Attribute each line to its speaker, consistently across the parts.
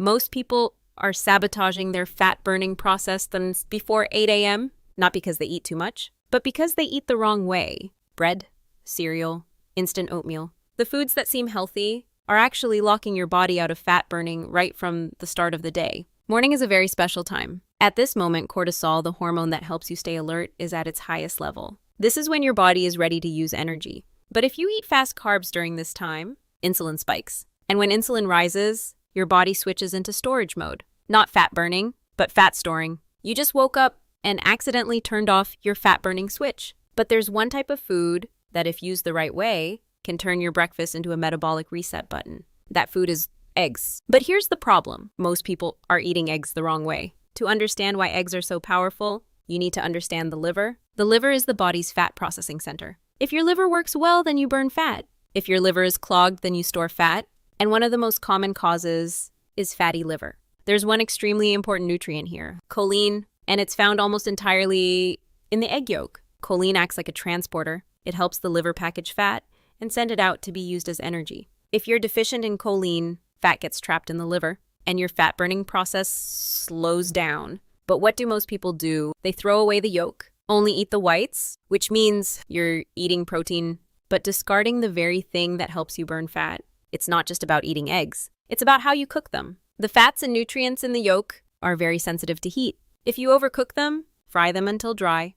Speaker 1: Most people are sabotaging their fat-burning process before 8 a.m., not because they eat too much, but because they eat the wrong way. Bread, cereal, instant oatmeal. The foods that seem healthy are actually locking your body out of fat burning right from the start of the day. Morning is a very special time. At this moment, cortisol, the hormone that helps you stay alert, is at its highest level. This is when your body is ready to use energy. But if you eat fast carbs during this time, insulin spikes. And when insulin rises, your body switches into storage mode. Not fat burning, but fat storing. You just woke up and accidentally turned off your fat burning switch. But there's one type of food that, if used the right way, can turn your breakfast into a metabolic reset button. That food is eggs. But here's the problem. Most people are eating eggs the wrong way. To understand why eggs are so powerful, you need to understand the liver. The liver is the body's fat processing center. If your liver works well, then you burn fat. If your liver is clogged, then you store fat. And one of the most common causes is fatty liver. There's one extremely important nutrient here, choline, and it's found almost entirely in the egg yolk. Choline acts like a transporter. It helps the liver package fat and send it out to be used as energy. If you're deficient in choline, fat gets trapped in the liver, and your fat-burning process slows down. But what do most people do? They throw away the yolk, only eat the whites, which means you're eating protein, but discarding the very thing that helps you burn fat. It's not just about eating eggs. It's about how you cook them. The fats and nutrients in the yolk are very sensitive to heat. If you overcook them, fry them until dry,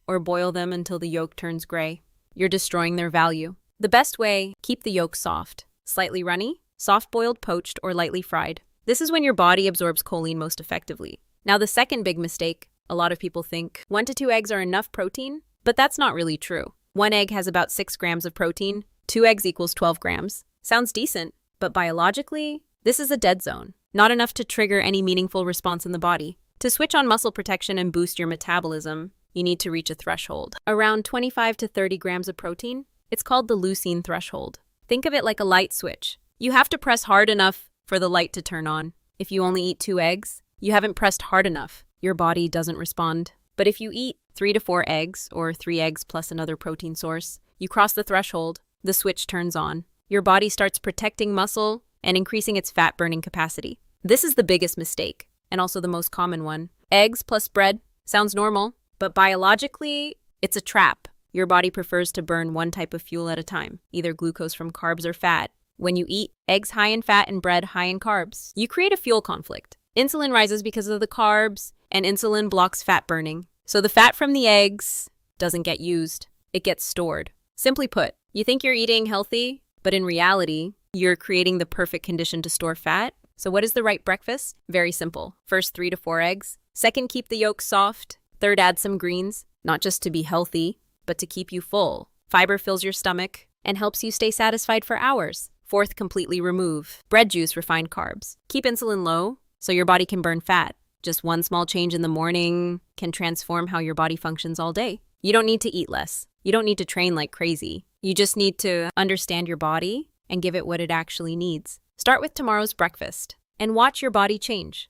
Speaker 1: or boil them until the yolk turns gray, you're destroying their value. The best way, keep the yolk soft, slightly runny, soft-boiled, poached, or lightly fried. This is when your body absorbs choline most effectively. Now, the second big mistake, a lot of people think 1 to 2 eggs are enough protein, but that's not really true. 1 egg has about 6 grams of protein. 2 eggs equals 12 grams. Sounds decent, but biologically, this is a dead zone. Not enough to trigger any meaningful response in the body. To switch on muscle protection and boost your metabolism, you need to reach a threshold. Around 25 to 30 grams of protein. It's called the leucine threshold. Think of it like a light switch. You have to press hard enough for the light to turn on. If you only eat 2 eggs, you haven't pressed hard enough. Your body doesn't respond. But if you eat 3 to 4 eggs, or 3 eggs plus another protein source, you cross the threshold, the switch turns on. Your body starts protecting muscle and increasing its fat-burning capacity. This is the biggest mistake, and also the most common one. Eggs plus bread sounds normal, but biologically, it's a trap. Your body prefers to burn one type of fuel at a time, either glucose from carbs or fat. When you eat eggs high in fat and bread high in carbs, you create a fuel conflict. Insulin rises because of the carbs, and insulin blocks fat burning. So the fat from the eggs doesn't get used. It gets stored. Simply put, you think you're eating healthy, but in reality, you're creating the perfect condition to store fat. So what is the right breakfast? Very simple. First, 3 to 4 eggs. Second, keep the yolk soft. Third, add some greens, not just to be healthy, but to keep you full. Fiber fills your stomach and helps you stay satisfied for hours. Fourth, completely remove bread juice, refined carbs. Keep insulin low so your body can burn fat. Just one small change in the morning can transform how your body functions all day. You don't need to eat less. You don't need to train like crazy. You just need to understand your body and give it what it actually needs. Start with tomorrow's breakfast and watch your body change.